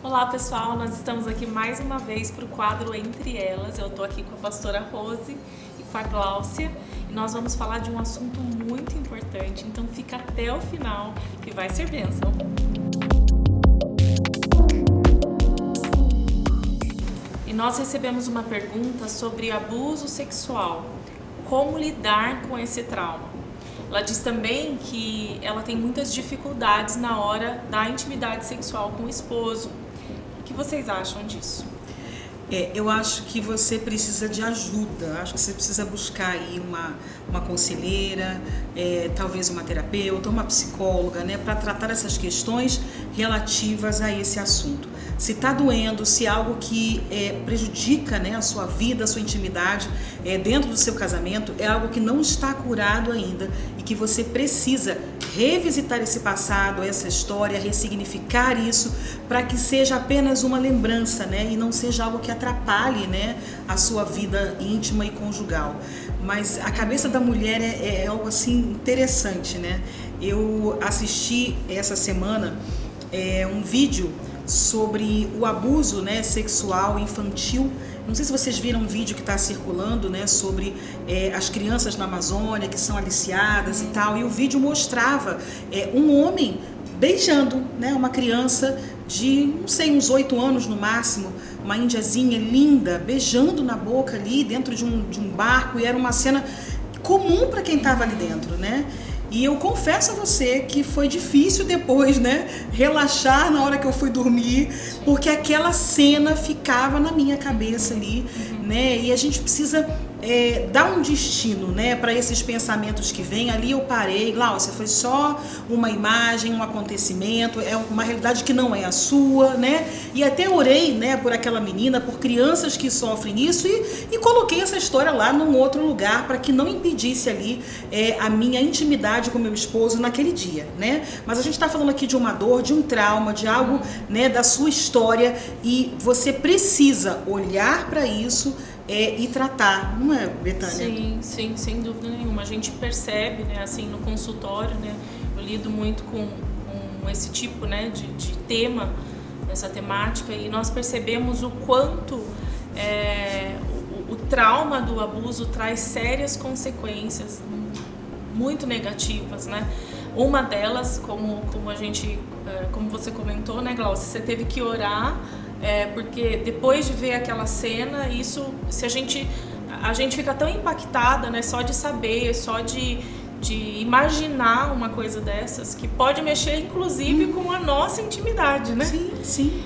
Olá pessoal, nós estamos aqui mais uma vez para o quadro Entre Elas. Eu estou aqui com a pastora Rose e com a Gláucia e nós vamos falar de um assunto muito importante, então fica até o final que vai ser bênção. E nós recebemos uma pergunta sobre abuso sexual. Como lidar com esse trauma? Ela diz também que ela tem muitas dificuldades na hora da intimidade sexual com o esposo. O que vocês acham disso? Eu acho que você precisa de ajuda, acho que você precisa buscar aí uma conselheira, talvez uma terapeuta, uma psicóloga, né, para tratar essas questões relativas a esse assunto. Se está doendo, se é algo que prejudica, né, a sua vida, a sua intimidade dentro do seu casamento, é algo que não está curado ainda e que você precisa revisitar esse passado, essa história, ressignificar isso para que seja apenas uma lembrança, né, e não seja algo que atrapalhe, né, a sua vida íntima e conjugal. Mas a cabeça da mulher é algo assim interessante, né? Eu assisti essa semana um vídeo sobre o abuso, né, sexual infantil. Não sei se vocês viram um vídeo que está circulando, né, sobre as crianças na Amazônia que são aliciadas e tal. E o vídeo mostrava um homem beijando, né, uma criança de, não sei, uns 8 anos no máximo, uma índiazinha linda, beijando na boca ali dentro de um barco, e era uma cena comum para quem estava ali dentro, né? E eu confesso a você que foi difícil depois, né, relaxar na hora que eu fui dormir, porque aquela cena ficava na minha cabeça ali, né? E a gente precisa dar um destino, né, para esses pensamentos que vêm. Ali eu parei, Gláucia, foi só uma imagem, um acontecimento, é uma realidade que não é a sua, né? E até orei, né, por aquela menina, por crianças que sofrem isso e coloquei essa história lá num outro lugar para que não impedisse ali a minha intimidade com meu esposo naquele dia, né? Mas a gente está falando aqui de uma dor, de um trauma, de algo, né, da sua história, e você precisa olhar para isso e tratar, não é, Betânia? Sim, sem dúvida nenhuma. A gente percebe, né, assim, no consultório, né, eu lido muito com esse tipo, né, de tema, essa temática, e nós percebemos o quanto o trauma do abuso traz sérias consequências muito negativas, né? Uma delas, como você comentou, né, Gláucia, você teve que orar, porque depois de ver aquela cena, se a gente fica tão impactada, né, só de saber, só de imaginar uma coisa dessas, que pode mexer inclusive com a nossa intimidade, né? Sim.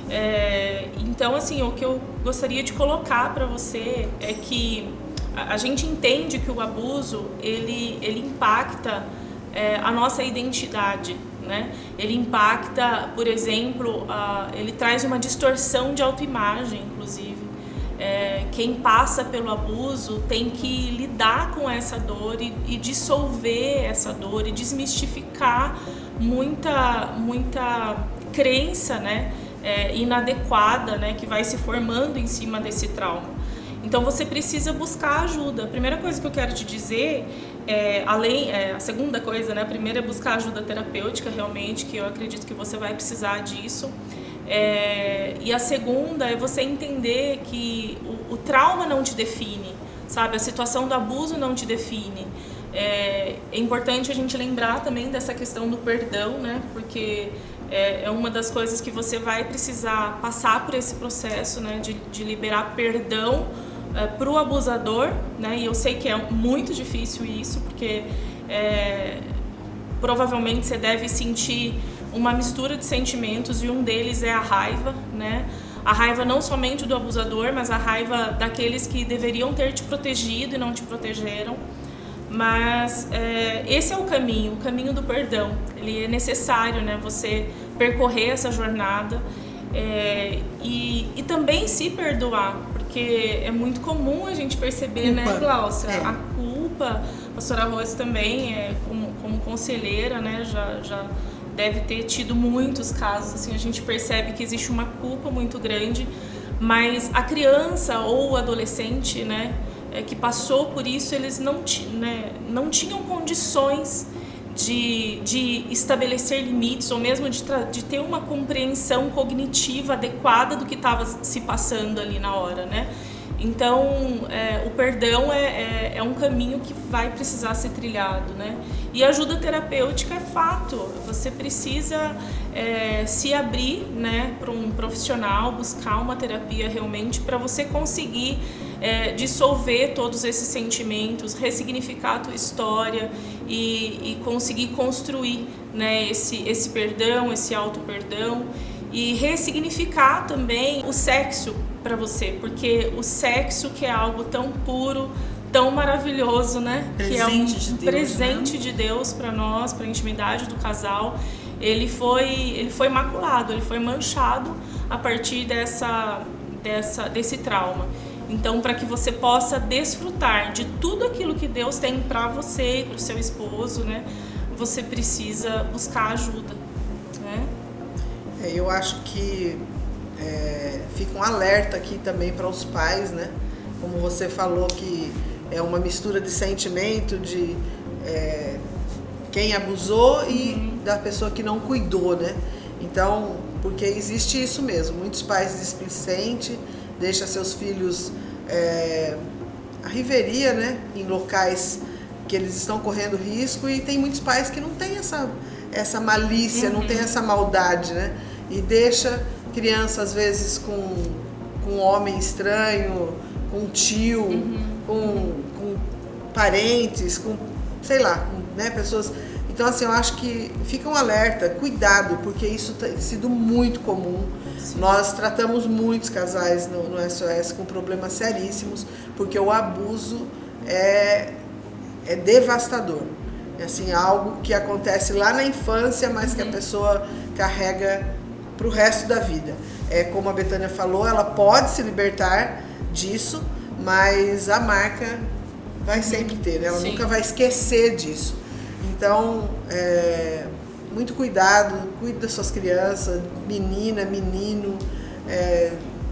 Então, assim, o que eu gostaria de colocar para você é que a gente entende que o abuso, ele impacta a nossa identidade, né? Ele impacta, por exemplo, ele traz uma distorção de autoimagem, inclusive. Quem passa pelo abuso tem que lidar com essa dor e dissolver essa dor e desmistificar muita crença, né, inadequada, né, que vai se formando em cima desse trauma. Então você precisa buscar ajuda. A primeira coisa que eu quero te dizer, a segunda coisa, né? A primeira é buscar ajuda terapêutica, realmente, que eu acredito que você vai precisar disso. E a segunda é você entender que o trauma não te define, sabe? A situação do abuso não te define. É importante a gente lembrar também dessa questão do perdão, né? Porque é uma das coisas que você vai precisar passar por esse processo, né? De liberar perdão para o abusador, né? E eu sei que é muito difícil isso, porque provavelmente você deve sentir uma mistura de sentimentos, e um deles é a raiva, né? A raiva não somente do abusador, mas a raiva daqueles que deveriam ter te protegido e não te protegeram. Mas esse é o caminho do perdão. Ele é necessário, né? Você percorrer essa jornada e também se perdoar, porque é muito comum a gente perceber, culpa, né, Gláucia? A culpa, a pastora Rose também, como conselheira, né, já deve ter tido muitos casos, assim, a gente percebe que existe uma culpa muito grande, mas a criança ou o adolescente, né, que passou por isso, eles não tinham condições de estabelecer limites, ou mesmo de ter uma compreensão cognitiva adequada do que estava se passando ali na hora, né? Então, o perdão é um caminho que vai precisar ser trilhado, né? E a ajuda terapêutica é fato. Você precisa se abrir, né, para um profissional, buscar uma terapia realmente para você conseguir dissolver todos esses sentimentos, ressignificar a tua história e conseguir construir, né, esse perdão, esse auto-perdão. E ressignificar também o sexo para você, porque o sexo, que é algo tão puro, tão maravilhoso, né? Presente que é um de Deus, presente né? de Deus para nós, para a intimidade do casal. Ele foi maculado, ele foi manchado a partir desse trauma. Então, para que você possa desfrutar de tudo aquilo que Deus tem para você e para o seu esposo, né? Você precisa buscar ajuda, né? Eu acho que fica um alerta aqui também para os pais, né? Como você falou, que é uma mistura de sentimento de quem abusou e da pessoa que não cuidou, né? Então, porque existe isso mesmo, muitos pais displicentes deixam seus filhos à riveria, né? Em locais que eles estão correndo risco, e tem muitos pais que não têm essa malícia, não tem essa maldade, né? E deixa criança, às vezes, com um homem estranho, com um tio, com parentes, com, sei lá, né, pessoas. Então, assim, eu acho que fica um alerta, cuidado, porque isso tem sido muito comum. Sim. Nós tratamos muitos casais no SOS com problemas seríssimos, porque o abuso é devastador. É assim, algo que acontece lá na infância, mas que a pessoa carrega para o resto da vida. Como a Betânia falou, ela pode se libertar disso, mas a marca vai sempre ter, né? Ela Sim. nunca vai esquecer disso. Então, muito cuidado, cuide das suas crianças, menina, menino,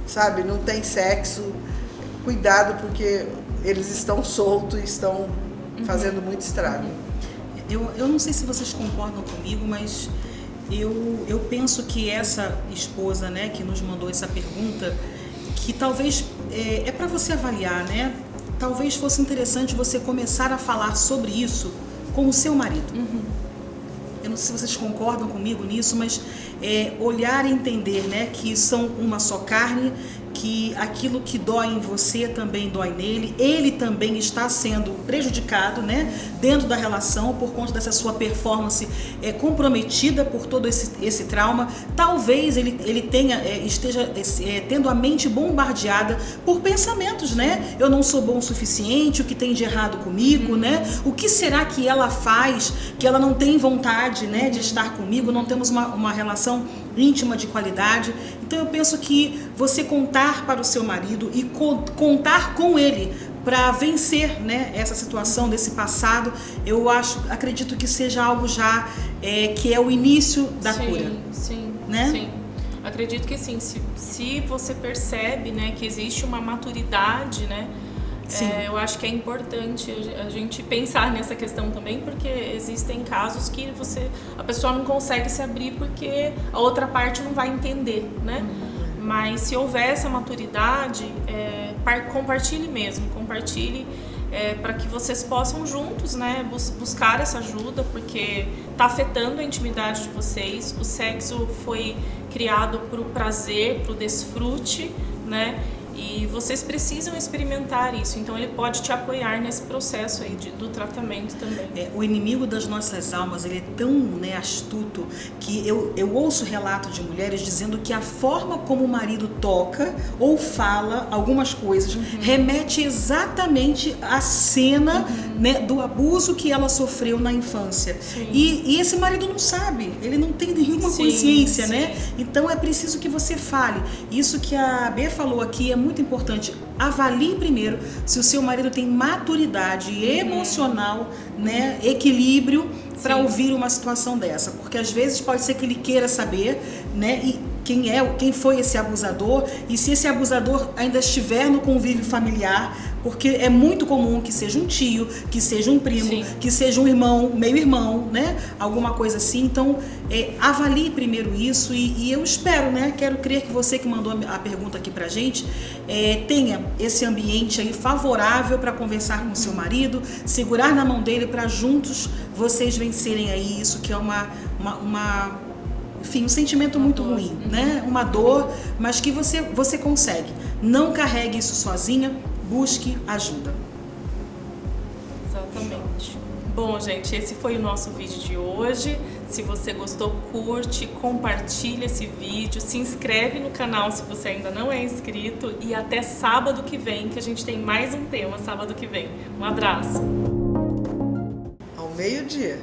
sabe, não tem sexo, cuidado, porque eles estão soltos e estão fazendo muito estrago. Eu não sei se vocês concordam comigo, mas eu penso que essa esposa, né, que nos mandou essa pergunta, que talvez é para você avaliar, né? Talvez fosse interessante você começar a falar sobre isso com o seu marido. Eu não sei se vocês concordam comigo nisso, mas olhar e entender, né, que são uma só carne, que aquilo que dói em você também dói nele, ele também está sendo prejudicado, né, dentro da relação por conta dessa sua performance comprometida por todo esse trauma. Talvez ele esteja tendo a mente bombardeada por pensamentos, né? Eu não sou bom o suficiente, o que tem de errado comigo, né? O que será que ela faz, que ela não tem vontade, né, de estar comigo, não temos uma relação íntima de qualidade. Então eu penso que você contar para o seu marido e contar com ele para vencer, né, essa situação desse passado, acredito que seja algo já que é o início da cura. Sim, né? Sim. Acredito que sim. Se você percebe, né, que existe uma maturidade, né, eu acho que é importante a gente pensar nessa questão também, porque existem casos que a pessoa não consegue se abrir porque a outra parte não vai entender, né? Mas se houver essa maturidade, compartilhe mesmo, para que vocês possam juntos, né, buscar essa ajuda, porque está afetando a intimidade de vocês. O sexo foi criado para o prazer, para o desfrute, né? E vocês precisam experimentar isso. Então ele pode te apoiar nesse processo aí do tratamento também. O inimigo das nossas almas, ele é tão, né, astuto, que eu ouço relatos de mulheres dizendo que a forma como o marido toca ou fala algumas coisas remete exatamente à cena, né, do abuso que ela sofreu na infância. E esse marido não sabe, ele não tem nenhuma consciência, né? Então é preciso que você fale. Isso que a Bê falou aqui é muito importante. Avalie primeiro se o seu marido tem maturidade emocional, né, equilíbrio para ouvir uma situação dessa, porque às vezes pode ser que ele queira saber, né, e quem foi esse abusador e se esse abusador ainda estiver no convívio familiar, porque é muito comum que seja um tio, que seja um primo, Sim. que seja um irmão, meio-irmão, né? Alguma coisa assim. Então, avalie primeiro isso e eu espero, né? Quero crer que você que mandou a pergunta aqui pra gente tenha esse ambiente aí favorável para conversar com o seu marido, segurar na mão dele para juntos vocês vencerem aí isso que é enfim, um sentimento muito ruim, né? Uma dor, mas que você consegue. Não carregue isso sozinha, busque ajuda. Exatamente. Bom, gente, esse foi o nosso vídeo de hoje. Se você gostou, curte, compartilha esse vídeo, se inscreve no canal se você ainda não é inscrito e até sábado que vem, que a gente tem mais um tema sábado que vem. Um abraço. Ao meio-dia.